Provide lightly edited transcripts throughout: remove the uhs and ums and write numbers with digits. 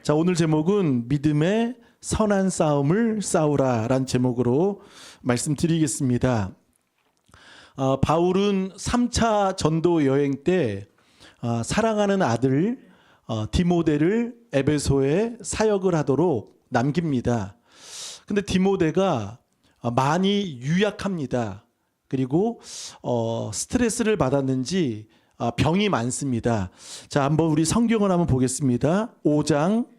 자, 오늘 제목은 믿음의 선한 싸움을 싸우라라는 제목으로 말씀드리겠습니다. 바울은 3차 전도 여행 때 사랑하는 아들 디모데를 에베소에 사역을 하도록 남깁니다. 근데 디모데가 많이 유약합니다. 그리고 스트레스를 받았는지 병이 많습니다. 자, 한번 우리 성경을 한번 보겠습니다. 5장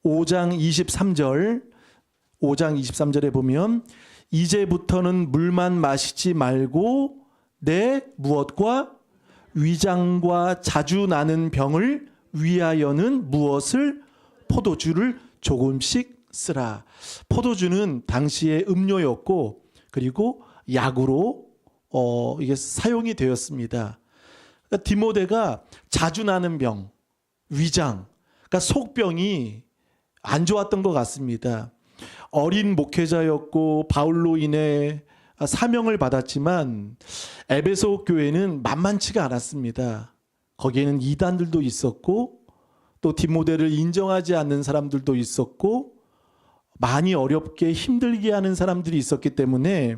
23절에 보면 이제부터는 물만 마시지 말고 내 무엇과 위장과 자주 나는 병을 위하여는 무엇을 포도주를 조금씩 쓰라. 포도주는 당시에 음료였고 그리고 약으로 이게 사용이 되었습니다. 그러니까 디모데가 자주 나는 병, 위장, 그러니까 속병이 안 좋았던 것 같습니다. 어린 목회자였고 바울로 인해 사명을 받았지만 에베소 교회는 만만치가 않았습니다. 거기에는 이단들도 있었고 또 디모데를 인정하지 않는 사람들도 있었고 많이 어렵게 힘들게 하는 사람들이 있었기 때문에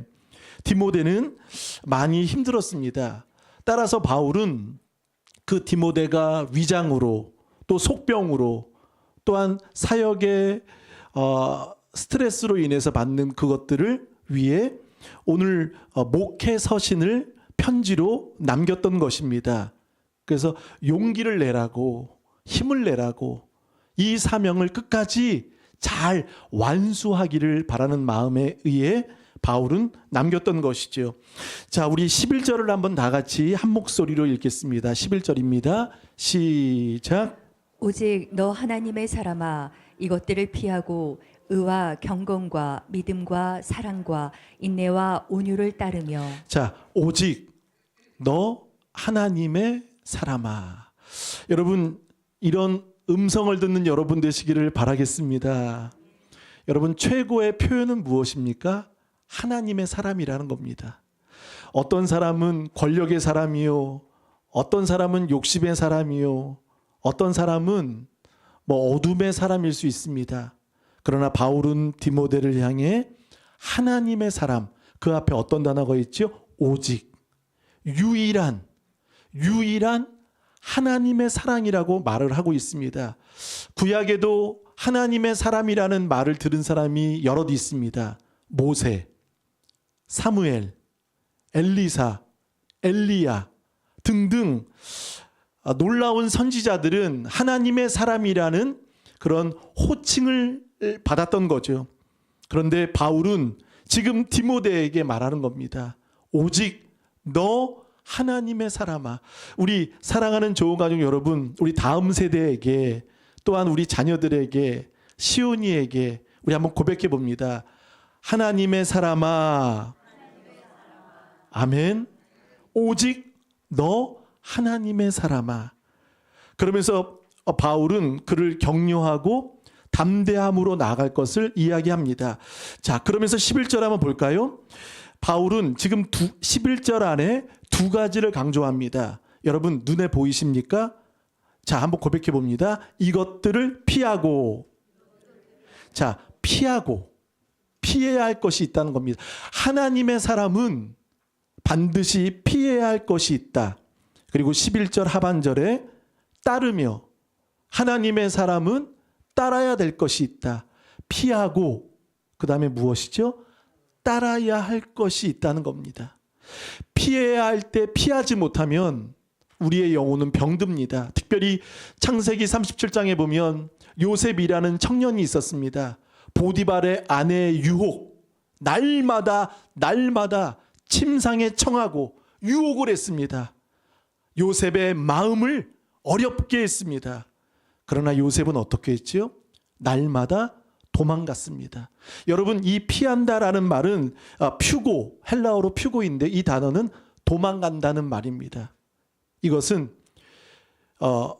디모데는 많이 힘들었습니다. 따라서 바울은 그 디모데가 위장으로 또 속병으로 또한 사역의 스트레스로 인해서 받는 그것들을 위해 오늘 목회 서신을 편지로 남겼던 것입니다. 그래서 용기를 내라고 힘을 내라고 이 사명을 끝까지 잘 완수하기를 바라는 마음에 의해 바울은 남겼던 것이죠. 자, 우리 11절을 한번 다 같이 한 목소리로 읽겠습니다. 11절입니다. 시작. 오직 너 하나님의 사람아 이것들을 피하고 의와 경건과 믿음과 사랑과 인내와 온유를 따르며. 자, 오직 너 하나님의 사람아. 여러분, 이런 음성을 듣는 여러분 되시기를 바라겠습니다. 여러분, 최고의 표현은 무엇입니까? 하나님의 사람이라는 겁니다. 어떤 사람은 권력의 사람이요, 어떤 사람은 욕심의 사람이요, 어떤 사람은 어둠의 사람일 수 있습니다. 그러나 바울은 디모데를 향해 하나님의 사람, 그 앞에 어떤 단어가 있죠? 오직, 유일한 하나님의 사랑이라고 말을 하고 있습니다. 구약에도 하나님의 사람이라는 말을 들은 사람이 여럿 있습니다. 모세, 사무엘, 엘리사, 엘리야 등등 놀라운 선지자들은 하나님의 사람이라는 그런 호칭을 받았던 거죠. 그런데 바울은 지금 디모데에게 말하는 겁니다. 오직 너 하나님의 사람아. 우리 사랑하는 조은가족 여러분, 우리 다음 세대에게 또한 우리 자녀들에게 시온이에게 우리 한번 고백해 봅니다. 하나님의 사람아. 아멘. 오직 너 하나님의 사람아. 그러면서 바울은 그를 격려하고 담대함으로 나아갈 것을 이야기합니다. 자, 그러면서 11절 한번 볼까요? 바울은 지금 11절 안에 두 가지를 강조합니다. 여러분 눈에 보이십니까? 자, 한번 고백해 봅니다. 이것들을 피하고. 자, 피해야 할 것이 있다는 겁니다. 하나님의 사람은 반드시 피해야 할 것이 있다. 그리고 11절 하반절에 따르며 하나님의 사람은 따라야 될 것이 있다. 피하고 그 다음에 무엇이죠? 따라야 할 것이 있다는 겁니다. 피해야 할 때 피하지 못하면 우리의 영혼은 병듭니다. 특별히 창세기 37장에 보면 요셉이라는 청년이 있었습니다. 보디발의 아내의 유혹, 날마다 침상에 청하고 유혹을 했습니다. 요셉의 마음을 어렵게 했습니다. 그러나 요셉은 어떻게 했지요? 날마다 도망갔습니다. 여러분, 이 피한다라는 말은 퓨고, 헬라어로 퓨고인데 이 단어는 도망간다는 말입니다. 이것은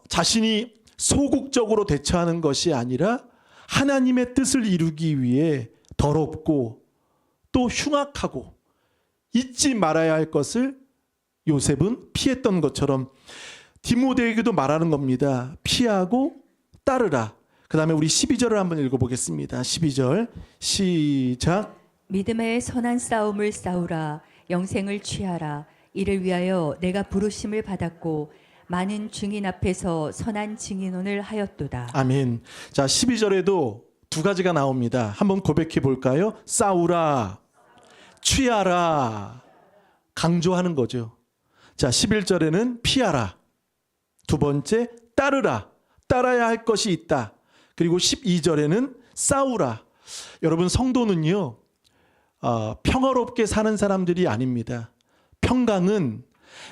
자신이 소극적으로 대처하는 것이 아니라 하나님의 뜻을 이루기 위해 더럽고 또 흉악하고 잊지 말아야 할 것을 요셉은 피했던 것처럼 디모데에게도 말하는 겁니다. 피하고 따르라. 그 다음에 우리 12절을 한번 읽어보겠습니다. 12절 시작. 믿음의 선한 싸움을 싸우라. 영생을 취하라. 이를 위하여 내가 부르심을 받았고 많은 증인 앞에서 선한 증인언을 하였도다. 아멘. 자, 12절에도 두 가지가 나옵니다. 한번 고백해 볼까요? 싸우라, 취하라, 강조하는 거죠. 자, 11절에는 피하라, 두 번째 따르라, 따라야 할 것이 있다. 그리고 12절에는 싸우라. 여러분, 성도는요, 평화롭게 사는 사람들이 아닙니다. 평강은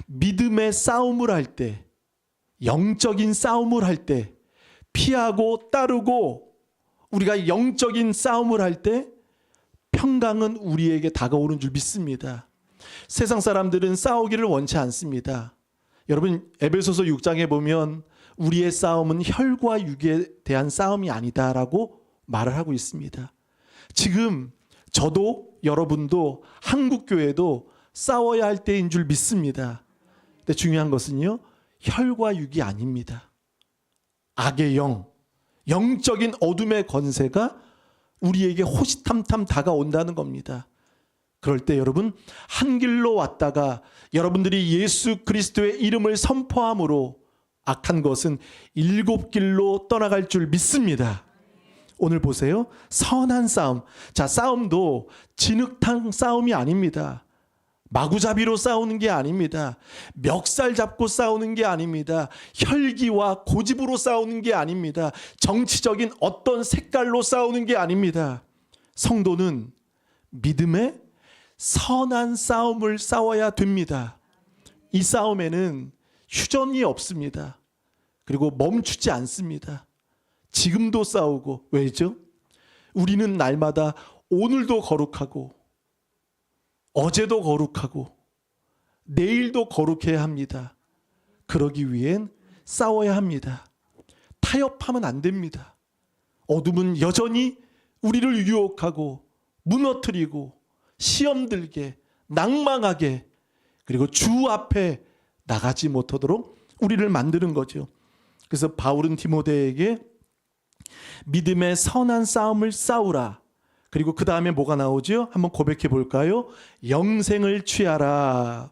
믿음의 싸움을 할 때, 영적인 싸움을 할 때, 피하고 따르고 우리가 영적인 싸움을 할 때 평강은 우리에게 다가오는 줄 믿습니다. 세상 사람들은 싸우기를 원치 않습니다. 여러분, 에베소서 6장에 보면 우리의 싸움은 혈과 육에 대한 싸움이 아니다라고 말을 하고 있습니다. 지금 저도 여러분도 한국교회도 싸워야 할 때인 줄 믿습니다. 근데 중요한 것은요, 혈과 육이 아닙니다. 악의 영, 영적인 어둠의 권세가 우리에게 호시탐탐 다가온다는 겁니다. 그럴 때 여러분, 한 길로 왔다가 여러분들이 예수 그리스도의 이름을 선포함으로 악한 것은 7길로 떠나갈 줄 믿습니다. 오늘 보세요. 선한 싸움. 자, 싸움도 진흙탕 싸움이 아닙니다. 마구잡이로 싸우는 게 아닙니다. 멱살 잡고 싸우는 게 아닙니다. 혈기와 고집으로 싸우는 게 아닙니다. 정치적인 어떤 색깔로 싸우는 게 아닙니다. 성도는 믿음의 선한 싸움을 싸워야 됩니다. 이 싸움에는 휴전이 없습니다. 그리고 멈추지 않습니다. 지금도 싸우고, 왜죠? 우리는 날마다 오늘도 거룩하고 어제도 거룩하고 내일도 거룩해야 합니다. 그러기 위hen 싸워야 합니다. 타협하면 안 됩니다. 어둠은 여전히 우리를 유혹하고 무너뜨리고 시험 들게 낭망하게, 그리고 주 앞에 나가지 못하도록 우리를 만드는 거죠. 그래서 바울은 디모데에게 믿음의 선한 싸움을 싸우라. 그리고 그 다음에 뭐가 나오죠? 한번 고백해 볼까요? 영생을 취하라.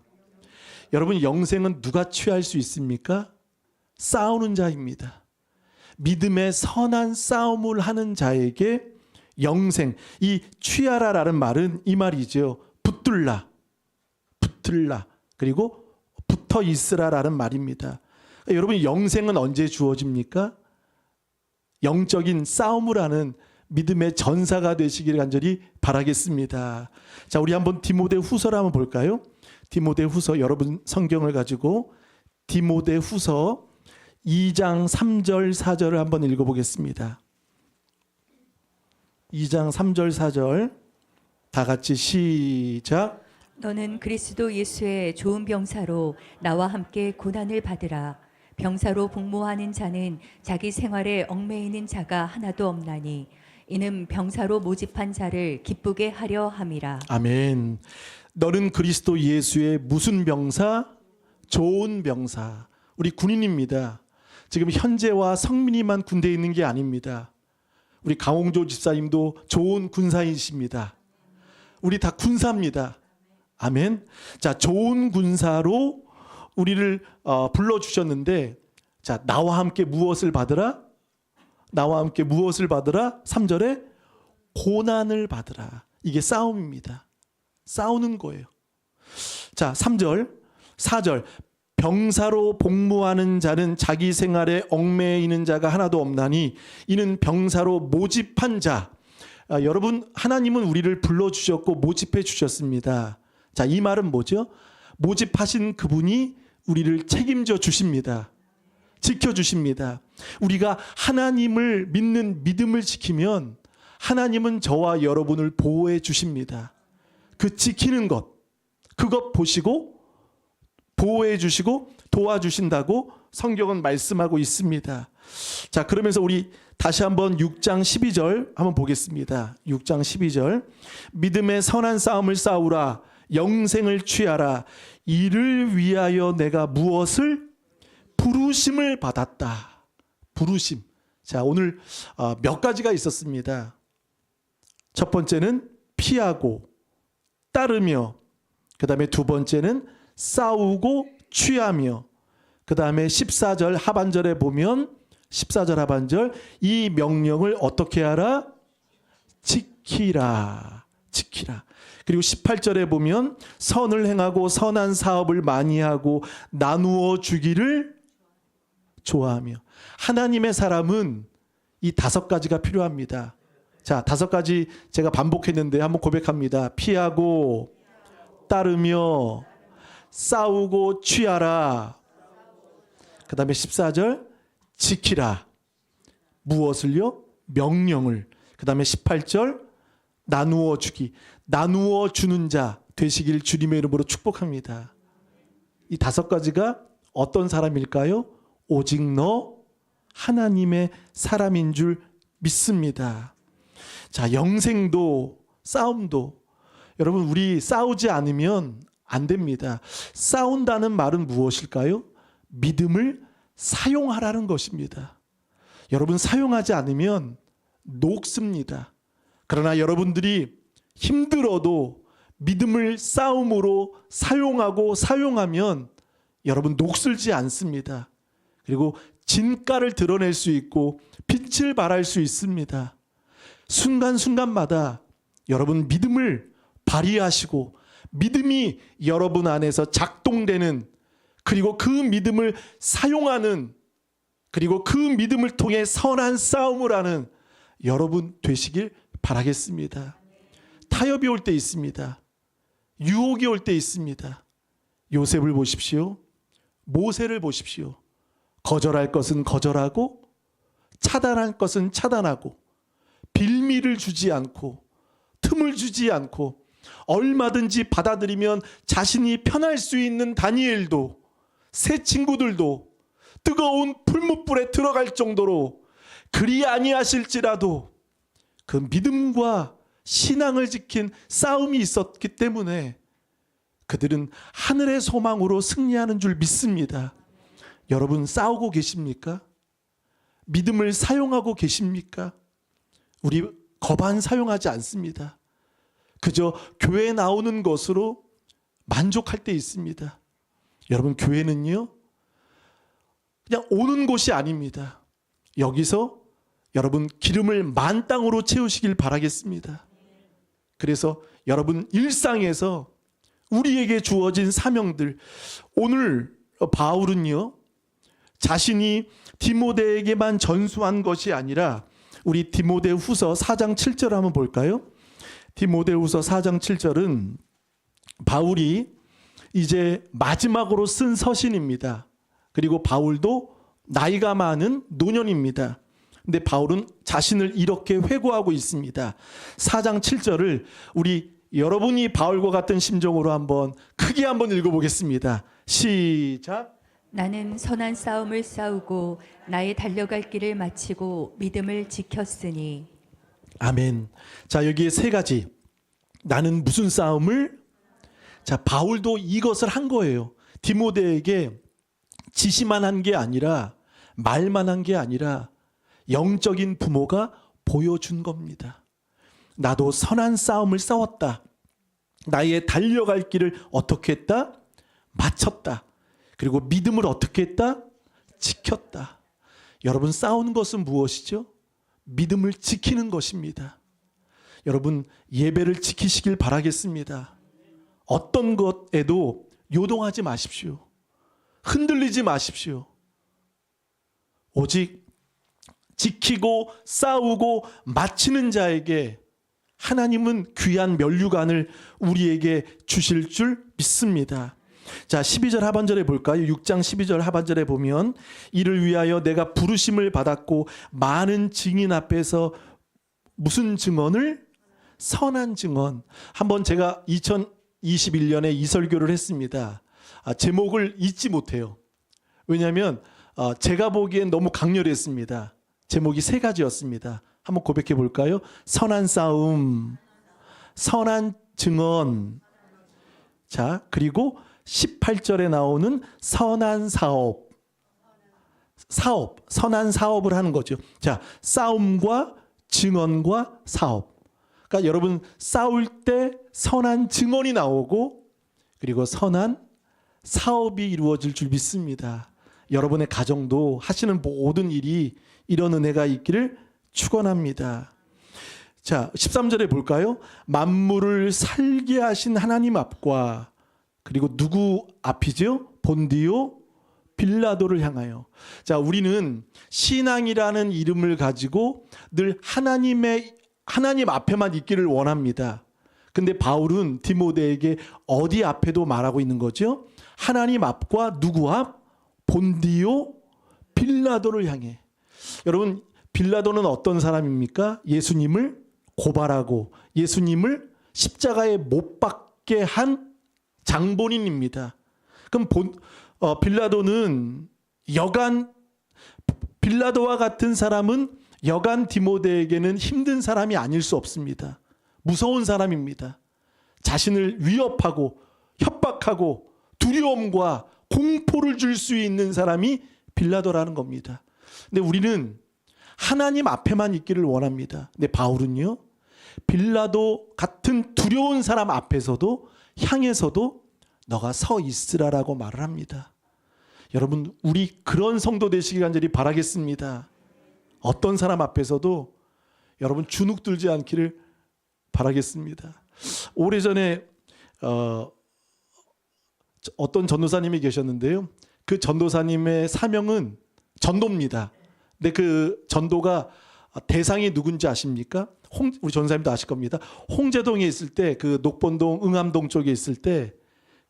여러분, 영생은 누가 취할 수 있습니까? 싸우는 자입니다. 믿음의 선한 싸움을 하는 자에게 영생, 이 취하라라는 말은 이 말이죠. 붙들라, 붙들라, 그리고 붙어 있으라라는 말입니다. 여러분, 영생은 언제 주어집니까? 영적인 싸움을 하는 믿음의 전사가 되시기를 간절히 바라겠습니다. 자, 우리 한번 디모데 후서를 한번 볼까요? 디모데 후서, 여러분 성경을 가지고 디모데 후서 2장 3절 4절을 한번 읽어보겠습니다. 2장 3절 4절 다 같이 시작. 너는 그리스도 예수의 좋은 병사로 나와 함께 고난을 받으라. 병사로 복무하는 자는 자기 생활에 얽매이는 자가 하나도 없나니 이는 병사로 모집한 자를 기쁘게 하려 함이라. 아멘. 너는 그리스도 예수의 무슨 병사? 좋은 병사. 우리 군인입니다. 지금 현재와 성민이만 군대에 있는 게 아닙니다. 우리 강홍조 집사님도 좋은 군사이십니다. 우리 다 군사입니다. 아멘. 자, 좋은 군사로 우리를 불러주셨는데, 자, 나와 함께 무엇을 받으라? 나와 함께 무엇을 받으라? 3절에 고난을 받으라. 이게 싸움입니다. 싸우는 거예요. 자, 3절, 4절. 병사로 복무하는 자는 자기 생활에 얽매이는 자가 하나도 없나니 이는 병사로 모집한 자. 여러분, 하나님은 우리를 불러주셨고 모집해 주셨습니다. 자, 이 말은 뭐죠? 모집하신 그분이 우리를 책임져 주십니다. 지켜주십니다. 우리가 하나님을 믿는 믿음을 지키면 하나님은 저와 여러분을 보호해 주십니다. 그 지키는 것, 그것 보시고 보호해 주시고 도와주신다고 성경은 말씀하고 있습니다. 자, 그러면서 우리 다시 한번 6장 12절 한번 보겠습니다. 6장 12절. 믿음의 선한 싸움을 싸우라. 영생을 취하라. 이를 위하여 내가 무엇을? 부르심을 받았다. 부르심. 자, 오늘 몇 가지가 있었습니다. 첫 번째는 피하고 따르며, 그 다음에 두 번째는 싸우고 취하며, 그 다음에 14절 하반절에 보면 14절 하반절 이 명령을 어떻게 하라? 지키라. 지키라. 그리고 18절에 보면 선을 행하고 선한 사업을 많이 하고 나누어 주기를 좋아하며. 하나님의 사람은 이 다섯 가지가 필요합니다. 자, 다섯 가지 제가 반복했는데 한번 고백합니다. 피하고 따르며 싸우고 취하라. 그 다음에 14절 지키라. 무엇을요? 명령을. 그 다음에 18절 나누어 주기. 나누어 주는 자 되시길 주님의 이름으로 축복합니다. 이 다섯 가지가 어떤 사람일까요? 오직 너 하나님의 사람인 줄 믿습니다. 자, 영생도 싸움도, 여러분 우리 싸우지 않으면 안 됩니다. 싸운다는 말은 무엇일까요? 믿음을 사용하라는 것입니다. 여러분 사용하지 않으면 녹습니다. 그러나 여러분들이 힘들어도 믿음을 싸움으로 사용하고 사용하면 여러분 녹슬지 않습니다. 그리고 진가를 드러낼 수 있고 빛을 발할 수 있습니다. 순간순간마다 여러분 믿음을 발휘하시고 믿음이 여러분 안에서 작동되는, 그리고 그 믿음을 사용하는, 그리고 그 믿음을 통해 선한 싸움을 하는 여러분 되시길 바라겠습니다. 타협이 올 때 있습니다. 유혹이 올 때 있습니다. 요셉을 보십시오. 모세를 보십시오. 거절할 것은 거절하고 차단할 것은 차단하고 빌미를 주지 않고 틈을 주지 않고 얼마든지 받아들이면 자신이 편할 수 있는 다니엘도, 새 친구들도 뜨거운 풀무불에 들어갈 정도로 그리 아니하실지라도 그 믿음과 신앙을 지킨 싸움이 있었기 때문에 그들은 하늘의 소망으로 승리하는 줄 믿습니다. 여러분 싸우고 계십니까? 믿음을 사용하고 계십니까? 우리 거반 사용하지 않습니다. 그저 교회에 나오는 것으로 만족할 때 있습니다. 여러분 교회는요, 그냥 오는 곳이 아닙니다. 여기서 여러분 기름을 만땅으로 채우시길 바라겠습니다. 그래서 여러분 일상에서 우리에게 주어진 사명들, 오늘 바울은요 자신이 디모데에게만 전수한 것이 아니라 우리 디모데후서 4장 7절 한번 볼까요? 디모데후서 4장 7절은 바울이 이제 마지막으로 쓴 서신입니다. 그리고 바울도 나이가 많은 노년입니다. 근데 바울은 자신을 이렇게 회고하고 있습니다. 4장 7절을 우리 여러분이 바울과 같은 심정으로 한번 크게 한번 읽어보겠습니다. 시작. 나는 선한 싸움을 싸우고 나의 달려갈 길을 마치고 믿음을 지켰으니. 아멘. 자, 여기에 세 가지. 나는 무슨 싸움을? 자, 바울도 이것을 한 거예요. 디모데에게 지시만 한 게 아니라, 말만 한 게 아니라 영적인 부모가 보여준 겁니다. 나도 선한 싸움을 싸웠다. 나의 달려갈 길을 어떻게 했다? 마쳤다. 그리고 믿음을 어떻게 했다? 지켰다. 여러분 싸우는 것은 무엇이죠? 믿음을 지키는 것입니다. 여러분 예배를 지키시길 바라겠습니다. 어떤 것에도 요동하지 마십시오. 흔들리지 마십시오. 오직 지키고 싸우고 마치는 자에게 하나님은 귀한 면류관을 우리에게 주실 줄 믿습니다. 자, 12절 하반절에 볼까요? 6장 12절 하반절에 보면 이를 위하여 내가 부르심을 받았고 많은 증인 앞에서 무슨 증언을? 선한 증언. 한번 제가 2021년에 이 설교를 했습니다. 제목을 잊지 못해요. 왜냐하면 제가 보기엔 너무 강렬했습니다. 제목이 세 가지였습니다. 한번 고백해 볼까요? 선한 싸움, 선한 증언. 자, 그리고 18절에 나오는 선한 사업. 사업, 선한 사업을 하는 거죠. 자, 싸움과 증언과 사업. 그러니까 여러분 싸울 때 선한 증언이 나오고 그리고 선한 사업이 이루어질 줄 믿습니다. 여러분의 가정도 하시는 모든 일이 이런 은혜가 있기를 축원합니다. 자, 13절에 볼까요? 만물을 살게 하신 하나님 앞과 그리고 누구 앞이죠? 본디오 빌라도를 향하여. 자, 우리는 신앙이라는 이름을 가지고 늘 하나님 앞에만 있기를 원합니다. 근데 바울은 디모데에게 어디 앞에도 말하고 있는 거죠? 하나님 앞과 누구 앞? 본디오 빌라도를 향해. 여러분, 빌라도는 어떤 사람입니까? 예수님을 고발하고 예수님을 십자가에 못 박게 한 장본인입니다. 그럼 빌라도는 빌라도와 같은 사람은 여간 디모데에게는 힘든 사람이 아닐 수 없습니다. 무서운 사람입니다. 자신을 위협하고 협박하고 두려움과 공포를 줄 수 있는 사람이 빌라도라는 겁니다. 근데 우리는 하나님 앞에만 있기를 원합니다. 근데 바울은요, 빌라도 같은 두려운 사람 앞에서도 향해서도 너가 서 있으라라고 말을 합니다. 여러분, 우리 그런 성도 되시기 간절히 바라겠습니다. 어떤 사람 앞에서도 여러분 주눅 들지 않기를 바라겠습니다. 오래전에 어떤 전도사님이 계셨는데요. 그 전도사님의 사명은 전도입니다. 근데 그 전도가 대상이 누군지 아십니까? 우리 전사님도 아실 겁니다. 홍제동에 있을 때, 그 녹본동, 응암동 쪽에 있을 때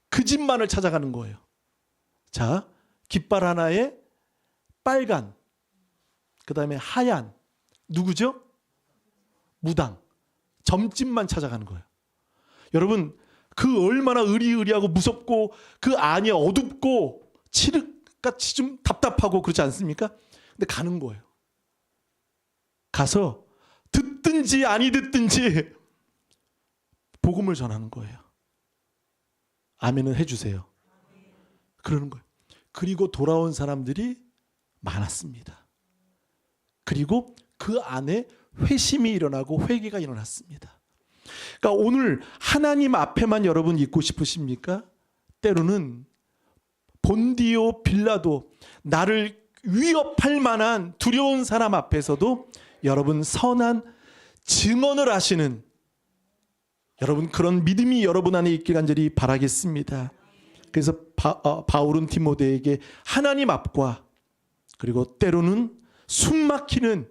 그 집만을 찾아가는 거예요. 자, 깃발 하나에 빨간, 그 다음에 하얀, 누구죠? 무당, 점집만 찾아가는 거예요. 여러분, 그 얼마나 의리의리하고 무섭고 그 안이 어둡고 칠흑같이 좀 답답하고 그렇지 않습니까? 근데 가는 거예요. 가서 듣든지 아니 듣든지 복음을 전하는 거예요. 아멘은 해주세요. 그러는 거예요. 그리고 돌아온 사람들이 많았습니다. 그리고 그 안에 회심이 일어나고 회개가 일어났습니다. 그러니까 오늘 하나님 앞에만 여러분 있고 싶으십니까? 때로는 본디오 빌라도, 나를 위협할 만한 두려운 사람 앞에서도 여러분 선한 증언을 하시는 여러분 그런 믿음이 여러분 안에 있길 간절히 바라겠습니다. 그래서 바울은 디모데에게 하나님 앞과 그리고 때로는 숨막히는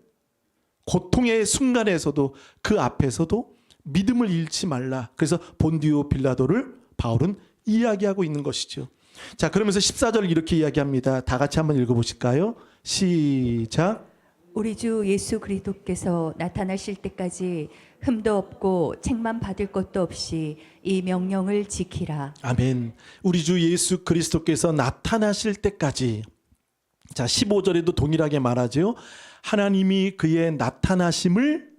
고통의 순간에서도 그 앞에서도 믿음을 잃지 말라. 그래서 본디오 빌라도를 바울은 이야기하고 있는 것이죠. 자, 그러면서 14절 이렇게 이야기합니다. 다 같이 한번 읽어보실까요? 시작. 우리 주 예수 그리스도께서 나타나실 때까지 흠도 없고 책만 받을 것도 없이 이 명령을 지키라. 아멘. 우리 주 예수 그리스도께서 나타나실 때까지. 자, 15절에도 동일하게 말하죠. 하나님이 그의 나타나심을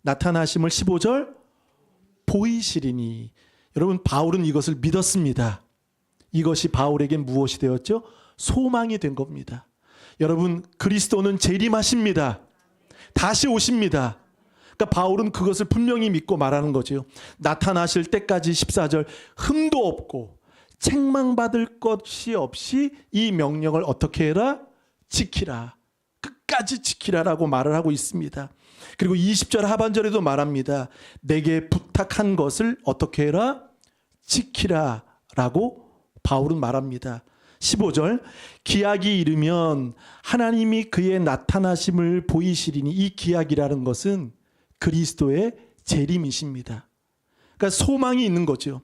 15절 보이시리니. 여러분, 바울은 이것을 믿었습니다. 이것이 바울에겐 무엇이 되었죠? 소망이 된 겁니다. 여러분, 그리스도는 재림하십니다. 다시 오십니다. 그러니까 바울은 그것을 분명히 믿고 말하는 거죠. 나타나실 때까지 14절 흠도 없고 책망받을 것이 없이 이 명령을 어떻게 해라? 지키라. 끝까지 지키라라고 말을 하고 있습니다. 그리고 20절 하반절에도 말합니다. 내게 부탁한 것을 어떻게 해라? 지키라라고 바울은 말합니다. 15절 기약이 이르면 하나님이 그의 나타나심을 보이시리니. 이 기약이라는 것은 그리스도의 재림이십니다. 그러니까 소망이 있는 거죠.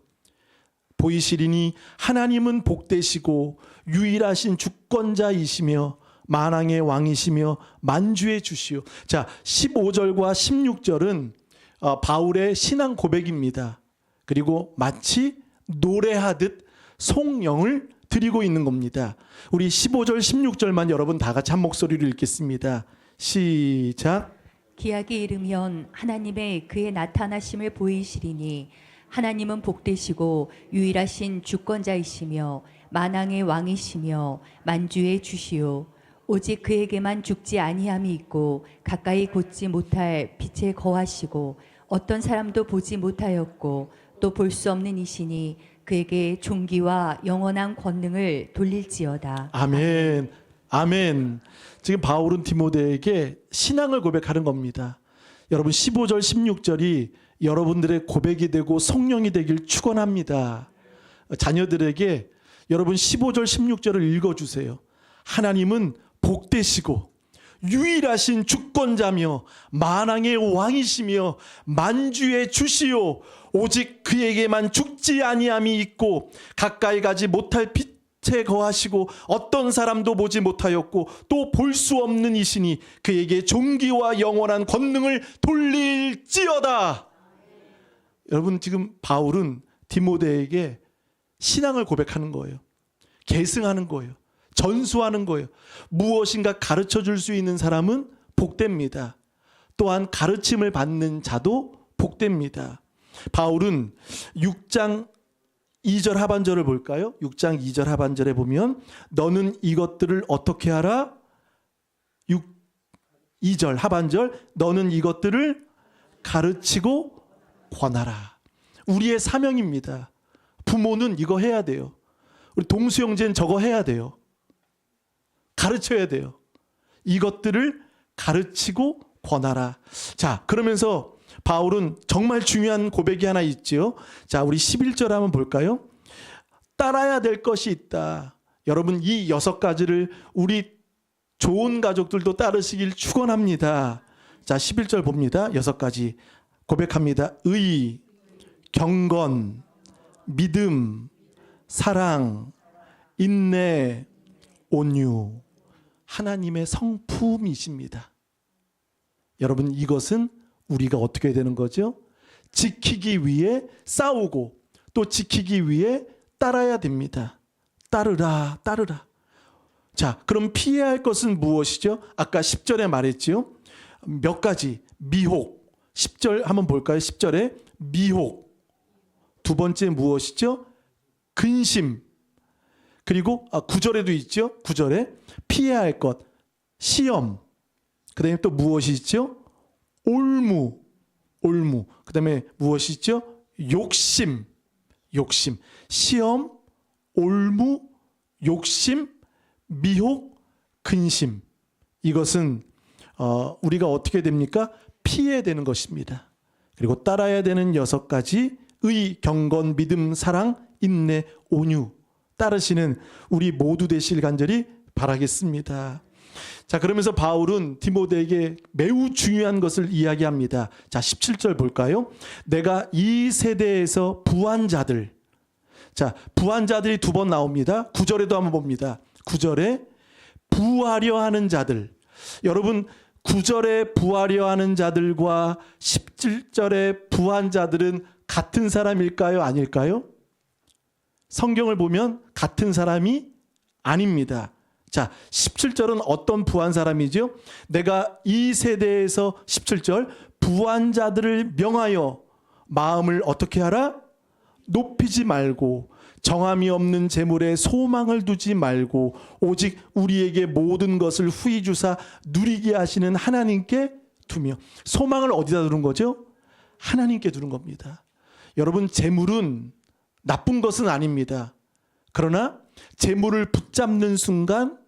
보이시리니 하나님은 복되시고 유일하신 주권자이시며 만왕의 왕이시며 만주의 주시오. 자, 15절과 16절은 바울의 신앙 고백입니다. 그리고 마치 노래하듯 송영을 드리고 있는 겁니다. 우리 15절 16절만 여러분 다 같이 한 목소리로 읽겠습니다. 시작. 기약이 이르면 하나님의 그의 나타나심을 보이시리니 하나님은 복되시고 유일하신 주권자이시며 만왕의 왕이시며 만주의 주시오. 오직 그에게만 죽지 아니함이 있고 가까이 곧지 못할 빛에 거하시고 어떤 사람도 보지 못하였고 또 볼 수 없는 이시니 그에게 존귀와 영원한 권능을 돌릴지어다. 아멘. 아멘. 지금 바울은 디모데에게 신앙을 고백하는 겁니다. 여러분 15절 16절이 여러분들의 고백이 되고 성령이 되길 축원합니다. 자녀들에게 여러분 15절 16절을 읽어주세요. 하나님은 복되시고 유일하신 주권자며 만왕의 왕이시며 만주의 주시오 오직 그에게만 죽지 아니함이 있고 가까이 가지 못할 빛에 거하시고 어떤 사람도 보지 못하였고 또 볼 수 없는 이시니 그에게 존귀와 영원한 권능을 돌릴지어다. 여러분 지금 바울은 디모데에게 신앙을 고백하는 거예요. 계승하는 거예요. 전수하는 거예요. 무엇인가 가르쳐 줄 수 있는 사람은 복됩니다. 또한 가르침을 받는 자도 복됩니다. 바울은 6장 2절 하반절을 볼까요? 6장 2절 하반절에 보면 너는 이것들을 어떻게 하라? 2절 하반절 너는 이것들을 가르치고 권하라. 우리의 사명입니다. 부모는 이거 해야 돼요. 우리 동수 형제는 저거 해야 돼요. 가르쳐야 돼요. 이것들을 가르치고 권하라. 자, 그러면서 바울은 정말 중요한 고백이 하나 있죠. 자, 우리 11절 한번 볼까요? 따라야 될 것이 있다. 여러분 이 6가지를 우리 좋은 가족들도 따르시길 축원합니다. 자, 11절 봅니다. 6가지 고백합니다. 의, 경건, 믿음, 사랑, 인내, 온유. 하나님의 성품이십니다. 여러분 이것은 우리가 어떻게 되는 거죠? 지키기 위해 싸우고 또 지키기 위해 따라야 됩니다. 따르라, 따르라. 자, 그럼 피해야 할 것은 무엇이죠? 아까 10절에 말했죠. 몇 가지. 미혹. 10절 한번 볼까요? 10절에 미혹. 두 번째 무엇이죠? 근심. 그리고 9절에도 있죠. 9절에 피해야 할 것. 시험. 그다음에 또 무엇이 있죠? 올무. 올무. 그다음에 무엇이 있죠? 욕심. 욕심. 시험, 올무, 욕심, 미혹, 근심. 이것은 우리가 어떻게 됩니까? 피해야 되는 것입니다. 그리고 따라야 되는 6가지 의, 경건, 믿음, 사랑, 인내, 온유. 따르시는 우리 모두 되실 간절히 바라겠습니다. 자, 그러면서 바울은 디모데에게 매우 중요한 것을 이야기합니다. 자, 17절 볼까요? 내가 이 세대에서 부한 자들. 자, 부한 자들이 2번 나옵니다. 9절에도 한번 봅니다. 9절에 부하려 하는 자들. 여러분 9절에 부하려 하는 자들과 17절에 부한 자들은 같은 사람일까요? 아닐까요? 성경을 보면 같은 사람이 아닙니다. 자, 17절은 어떤 부한 사람이죠? 내가 이 세대에서 17절 부한 자들을 명하여 마음을 어떻게 하라? 높이지 말고 정함이 없는 재물에 소망을 두지 말고 오직 우리에게 모든 것을 후히 주사 누리게 하시는 하나님께 두며. 소망을 어디다 두는 거죠? 하나님께 두는 겁니다. 여러분 재물은 나쁜 것은 아닙니다. 그러나 재물을 붙잡는 순간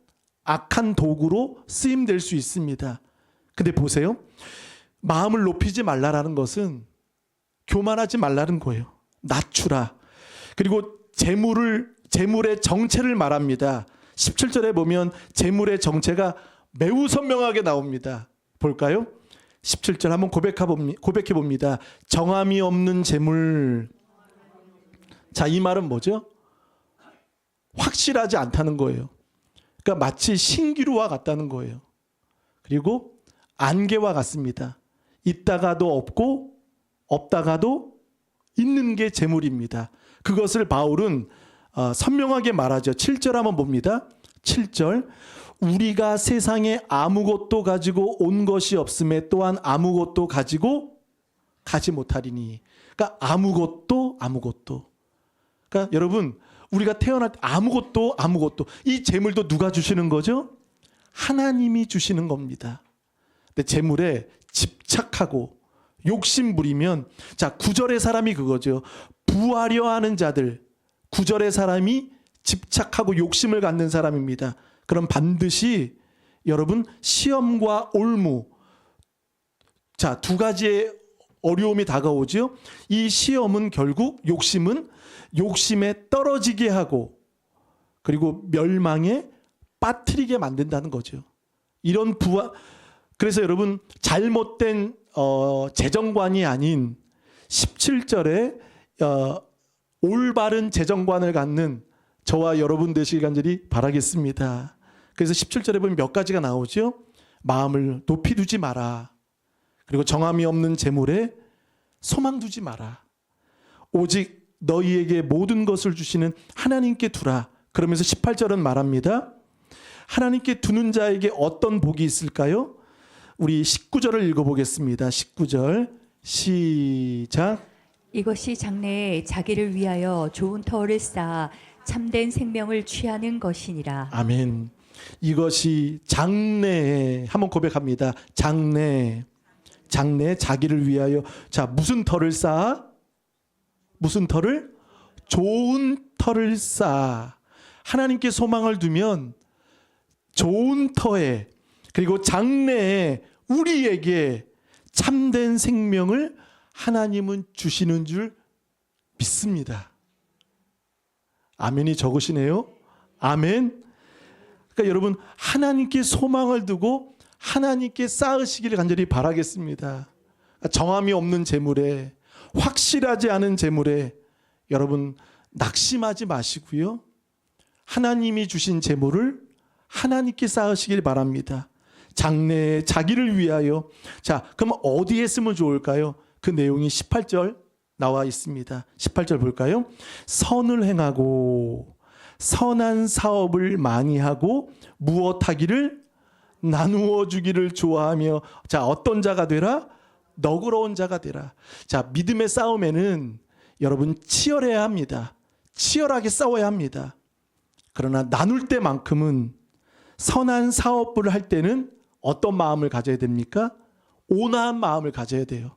악한 도구로 쓰임될 수 있습니다. 근데 보세요. 마음을 높이지 말라라는 것은 교만하지 말라는 거예요. 낮추라. 그리고 재물의 정체를 말합니다. 17절에 보면 재물의 정체가 매우 선명하게 나옵니다. 볼까요? 17절 한번 고백해 봅니다. 정함이 없는 재물. 자, 이 말은 뭐죠? 확실하지 않다는 거예요. 그러니까 마치 신기루와 같다는 거예요. 그리고 안개와 같습니다. 있다가도 없고 없다가도 있는 게 재물입니다. 그것을 바울은 선명하게 말하죠. 7절 한번 봅니다. 7절 우리가 세상에 아무것도 가지고 온 것이 없음에 또한 아무것도 가지고 가지 못하리니. 그러니까 아무것도. 그러니까 여러분 우리가 태어날 때 아무것도 이 재물도 누가 주시는 거죠? 하나님이 주시는 겁니다. 근데 재물에 집착하고 욕심 부리면, 자, 구절의 사람이 그거죠. 부하려 하는 자들, 구절의 사람이 집착하고 욕심을 갖는 사람입니다. 그럼 반드시 여러분 시험과 올무, 자, 두 가지의 어려움이 다가오죠. 이 시험은 결국 욕심은 욕심에 떨어지게 하고 그리고 멸망에 빠뜨리게 만든다는 거죠. 이런 그래서 여러분 잘못된 재정관이 아닌 17절에 올바른 재정관을 갖는 저와 여러분 되시길 간절히 바라겠습니다. 그래서 17절에 보면 몇 가지가 나오죠. 마음을 높이 두지 마라. 그리고 정함이 없는 재물에 소망 두지 마라. 오직 너희에게 모든 것을 주시는 하나님께 두라. 그러면서 18절은 말합니다. 하나님께 두는 자에게 어떤 복이 있을까요? 우리 19절을 읽어보겠습니다. 19절 시작. 이것이 장래에 자기를 위하여 좋은 터를 쌓아 참된 생명을 취하는 것이니라. 아멘. 이것이 장래에, 한번 고백합니다. 장래에 자기를 위하여, 자, 무슨 터를 쌓아? 무슨 터를? 좋은 터를 쌓아. 하나님께 소망을 두면 좋은 터에, 그리고 장래에 우리에게 참된 생명을 하나님은 주시는 줄 믿습니다. 아멘이 적으시네요. 아멘. 그러니까 여러분 하나님께 소망을 두고 하나님께 쌓으시기를 간절히 바라겠습니다. 정함이 없는 재물에, 확실하지 않은 재물에 여러분 낙심하지 마시고요. 하나님이 주신 재물을 하나님께 쌓으시길 바랍니다. 장래에 자기를 위하여. 자, 그럼 어디에 쓰면 좋을까요? 그 내용이 18절 나와 있습니다. 18절 볼까요? 선을 행하고 선한 사업을 많이 하고 무엇하기를 나누어 주기를 좋아하며. 자, 어떤 자가 되라? 너그러운 자가 되라. 자, 믿음의 싸움에는 여러분 치열해야 합니다. 치열하게 싸워야 합니다. 그러나 나눌 때만큼은, 선한 사업을 할 때는 어떤 마음을 가져야 됩니까? 온화한 마음을 가져야 돼요.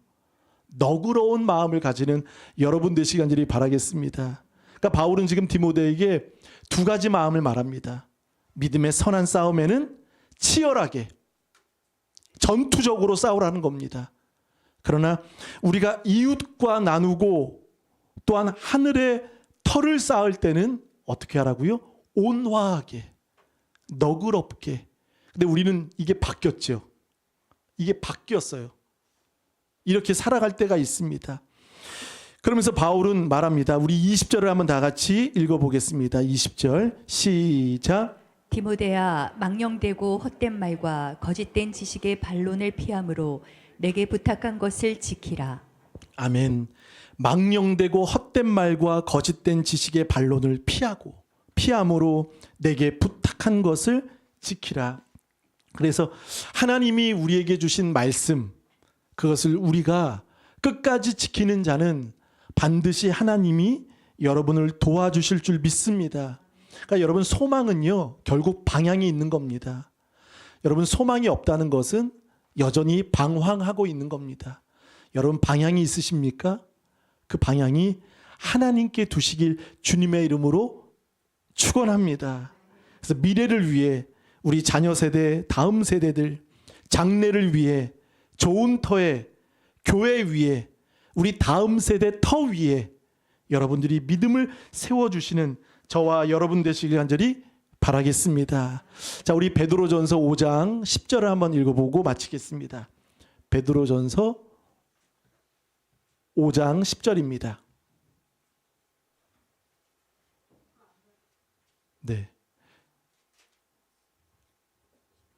너그러운 마음을 가지는 여러분 되시기 간절히 바라겠습니다. 그러니까 바울은 지금 디모데에게 두 가지 마음을 말합니다. 믿음의 선한 싸움에는 치열하게 전투적으로 싸우라는 겁니다. 그러나 우리가 이웃과 나누고 또한 하늘의 터를 쌓을 때는 어떻게 하라고요? 온화하게, 너그럽게. 근데 우리는 이게 바뀌었죠. 이게 바뀌었어요. 이렇게 살아갈 때가 있습니다. 그러면서 바울은 말합니다. 우리 20절을 한번 다 같이 읽어보겠습니다. 20절 시작. 디모데야, 망령되고 헛된 말과 거짓된 지식의 반론을 피함으로 내게 부탁한 것을 지키라. 아멘. 망령되고 헛된 말과 거짓된 지식의 반론을 피함으로 내게 부탁한 것을 지키라. 그래서 하나님이 우리에게 주신 말씀, 그것을 우리가 끝까지 지키는 자는 반드시 하나님이 여러분을 도와주실 줄 믿습니다. 그러니까 여러분 소망은요, 결국 방향이 있는 겁니다. 여러분 소망이 없다는 것은 여전히 방황하고 있는 겁니다. 여러분 방향이 있으십니까? 그 방향이 하나님께 두시길 주님의 이름으로 축원합니다. 그래서 미래를 위해, 우리 자녀 세대, 다음 세대들, 장래를 위해, 좋은 터에, 교회 위에, 우리 다음 세대 터 위에 여러분들이 믿음을 세워주시는 저와 여러분 되시길 간절히 바라겠습니다. 자, 우리 베드로전서 5장 10절을 한번 읽어보고 마치겠습니다. 베드로전서 5장 10절입니다. 네.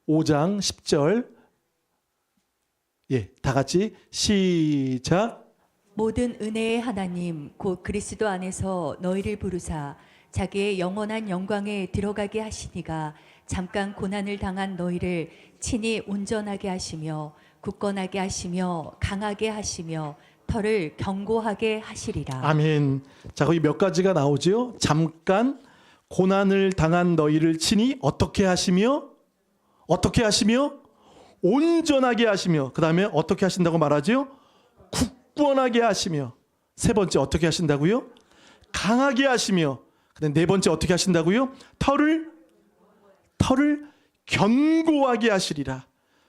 5장 10절. 예, 다 같이 시작. 모든 은혜의 하나님 곧 그리스도 안에서 너희를 부르사 자기의 영원한 영광에 들어가게 하시니가 잠깐 고난을 당한 너희를 친히 온전하게 하시며 굳건하게 하시며 강하게 하시며 터를 견고하게 하시리라. 아멘. 자, 거기 몇 가지가 나오죠? 잠깐 고난을 당한 너희를 친히 어떻게 하시며 어떻게 하시며 온전하게 하시며, 그 다음에 어떻게 하신다고 말하지요? 굳건하게 하시며. 세 번째 어떻게 하신다고요? 강하게 하시며. 그다음 네 번째 어떻게 하신다고요? 털을 견고하게 하시리라.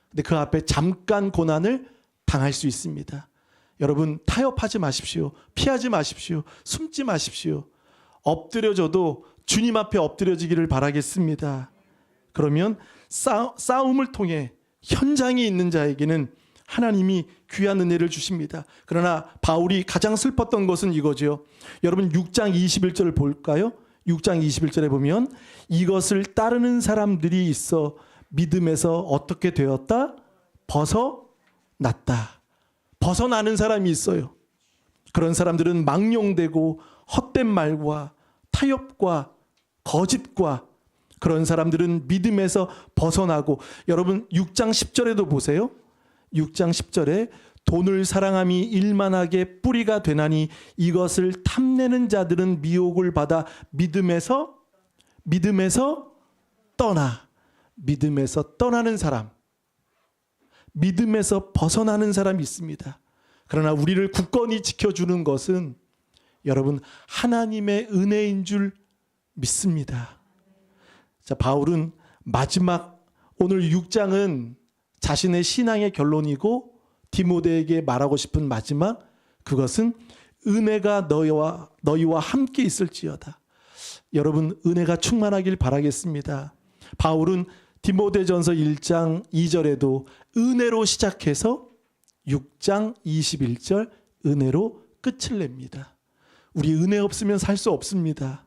근데 그 앞에 잠깐 고난을 당할 수 있습니다. 여러분 타협하지 마십시오. 피하지 마십시오. 숨지 마십시오. 엎드려져도 주님 앞에 엎드려지기를 바라겠습니다. 그러면 싸움을 통해 현장에 있는 자에게는 하나님이 귀한 은혜를 주십니다. 그러나 바울이 가장 슬펐던 것은 이거죠. 여러분 6장 21절을 볼까요? 6장 21절에 보면 이것을 따르는 사람들이 있어 믿음에서 어떻게 되었다? 벗어났다. 벗어나는 사람이 있어요. 그런 사람들은 망령되고 헛된 말과 타협과 거짓과, 그런 사람들은 믿음에서 벗어나고, 여러분 6장 10절에도 보세요. 6장 10절에 돈을 사랑함이 일만하게 뿌리가 되나니 이것을 탐내는 자들은 미혹을 받아 믿음에서 떠나는 사람, 믿음에서 벗어나는 사람이 있습니다. 그러나 우리를 굳건히 지켜주는 것은 여러분 하나님의 은혜인 줄 믿습니다. 자, 바울은 마지막, 오늘 6장은 자신의 신앙의 결론이고 디모데에게 말하고 싶은 마지막, 그것은 은혜가 너희와 함께 있을지어다. 여러분 은혜가 충만하길 바라겠습니다. 바울은 디모데전서 1장 2절에도 은혜로 시작해서 6장 21절 은혜로 끝을 냅니다. 우리 은혜 없으면 살 수 없습니다.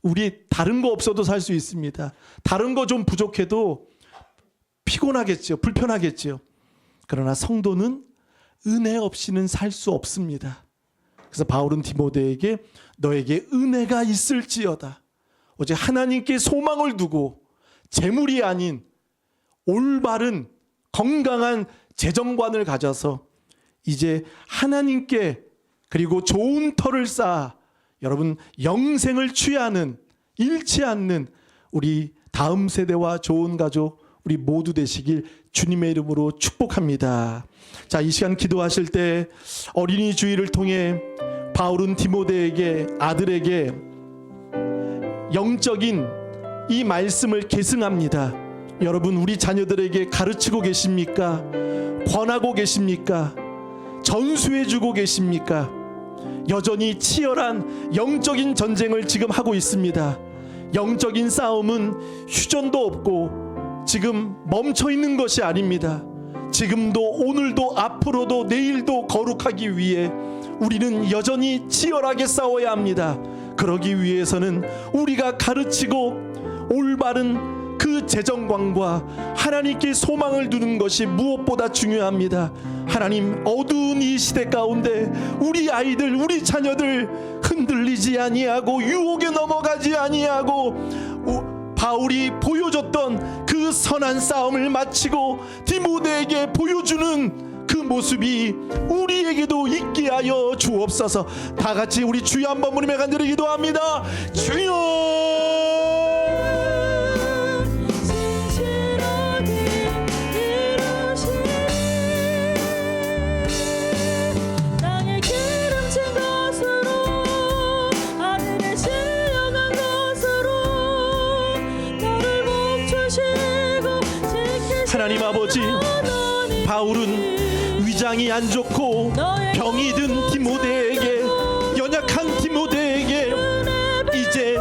우리 다른 거 없어도 살 수 있습니다. 다른 거 좀 부족해도 피곤하겠죠. 불편하겠죠. 그러나 성도는 은혜 없이는 살 수 없습니다. 그래서 바울은 디모데에게 너에게 은혜가 있을지어다. 오직 하나님께 소망을 두고 재물이 아닌 올바른 건강한 재정관을 가져서 이제 하나님께, 그리고 좋은 터를 쌓아 여러분 영생을 취하는, 잃지 않는 우리 다음 세대와 좋은 가족 우리 모두 되시길 주님의 이름으로 축복합니다. 자, 이 시간 기도하실 때 어린이 주일을 통해 바울은 디모데에게, 아들에게 영적인 이 말씀을 계승합니다. 여러분 우리 자녀들에게 가르치고 계십니까? 권하고 계십니까? 전수해주고 계십니까? 여전히 치열한 영적인 전쟁을 지금 하고 있습니다. 영적인 싸움은 휴전도 없고 지금 멈춰 있는 것이 아닙니다. 지금도, 오늘도, 앞으로도, 내일도 거룩하기 위해 우리는 여전히 치열하게 싸워야 합니다. 그러기 위해서는 우리가 가르치고 올바른 그 재정관과 하나님께 소망을 두는 것이 무엇보다 중요합니다. 하나님, 어두운 이 시대 가운데 우리 아이들, 우리 자녀들 흔들리지 아니하고 유혹에 넘어가지 아니하고 바울이 보여줬던 그 선한 싸움을 마치고 디모데에게 보여주는 그 모습이 우리에게도 있게 하여 주옵소서. 다 같이 우리 주여 한번 부르며 간절히 기도합니다. 주여! 하나님 아버지, 바울은 위장이 안 좋고 병이 든 디모데에게, 연약한 디모데에게 이제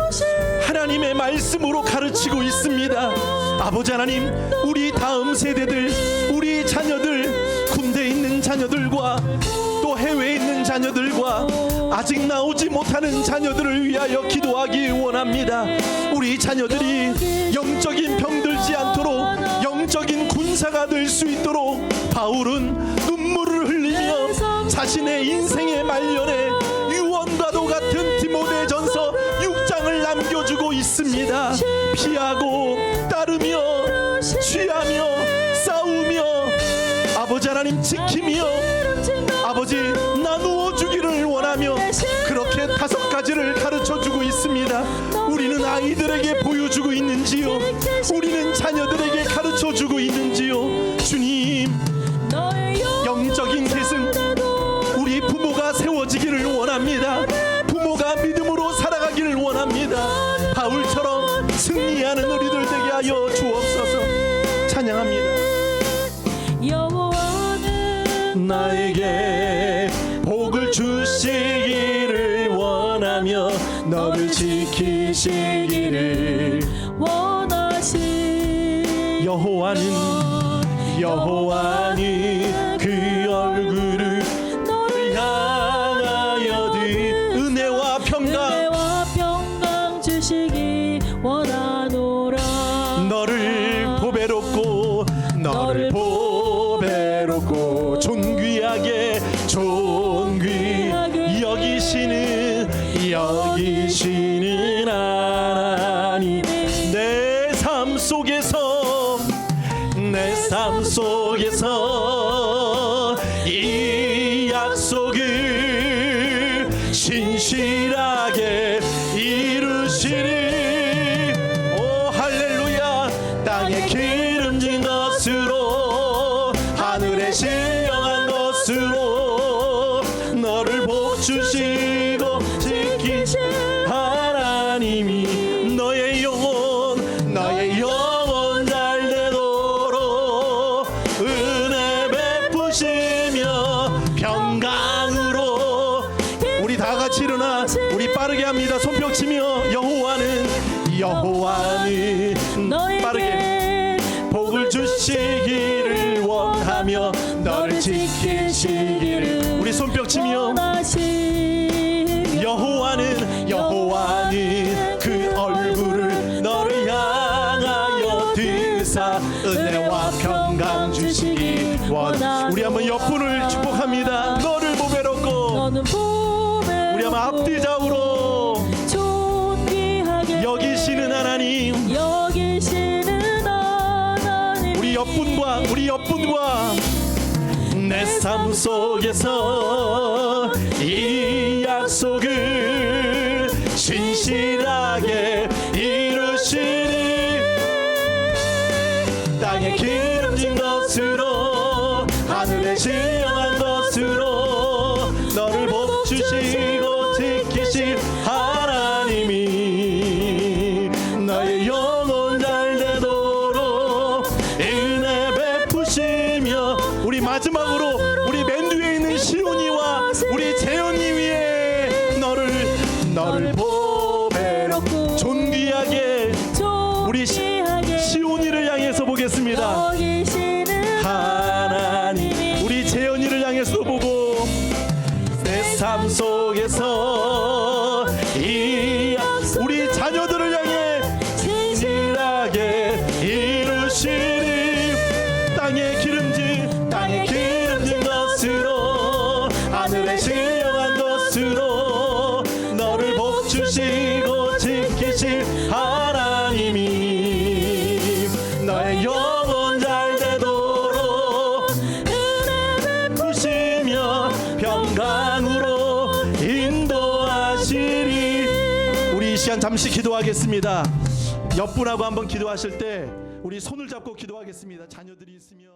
하나님의 말씀으로 가르치고 있습니다. 아버지 하나님, 우리 다음 세대들, 우리 자녀들, 군대에 있는 자녀들과 또 해외에 있는 자녀들과 아직 나오지 못하는 자녀들을 위하여 기도하기 원합니다. 우리 자녀들이 영적인 병들지 않도록 영적인 군사가 될 수 있도록 바울은 눈물을 흘리며 자신의 인생의 말년에 유언과도 같은 디모데전서 6장을 남겨주고 있습니다. 피하고 따르며 취하며 싸우며 아버지 하나님 지키며 아버지 나누어 주기를 원하며 그렇게 5가지를 가르쳐 주고 있습니다. 우리는 우리는 아이들에게 보여주고 있는지요? 우리는 자녀들에게 가르쳐주고 있는지요? 주님, 영적인 계승, 우리 부모가 세워지기를 원합니다. 부모가 믿음으로 살아가기를 원합니다. 바울처럼 승리하는 우리들 되게 하여 주옵소서. 찬양합니다. 여호와는 나에게 복을 주시기를 원하며 너를 지키시기를 원하시 여호와는 그 얼굴을 너를 향하여 은혜와 평강 은혜와 평강 주시기 원하노라. 너를 보배롭고 존귀하게 여기시는 하나님, 내 삶 속에서 이 약속을 신실하게 이루시리. 오 할렐루야. 땅에 기름진 것으로 하늘에 신령한 것으로 너를 복주시고 지키신 하나님이 너의 영혼 잘 되도록 은혜 베푸시며 평강으로. 우리 다 같이 일어나 우리 빠르게 합니다. 손뼉 치며 여호와는 빠르게 복을 주시기를 원하며 너를 지키시기를. 우리 손뼉 치며 여호와는 그 얼굴을 너를 향하여 드사 은혜와 평강 주시기 원하. 우리 한번 옆분을 축복합니다. 너를 보배롭고 우리 한번 앞뒤좌우로 여기시는 하나님, 우리 옆분과 내 삶 속에서 이 약속을 신실하게 이루시니 땅에 기름진 것으로 하늘에 신령한 것으로 너를 복주시고 지키실 하나님이 너의 영혼 잘 되도록 은혜 베푸시며. 우리 마지막으로 우리 맨 뒤에 있는 시온이와 우리 재현이 위에 너를 보배롭고 존귀하게 우리 시온이를 향해서 보겠습니다. 하나님, 우리 재현이를 향해서 보고 내 삶 속에서 우리 자녀들을 향해 진실하게 이루시리. 땅에 기름진 것으로 하늘에 신령한 것으로 너를 복주시고 지키실 하나님이 너의 영혼 잘 되도록 은혜 베푸시며 평강으로 인도하시리. 우리 이 시간 잠시 기도하겠습니다. 옆분하고 한번 기도하실 때 우리 손을 잡고 기도하겠습니다. 자녀들이 있으면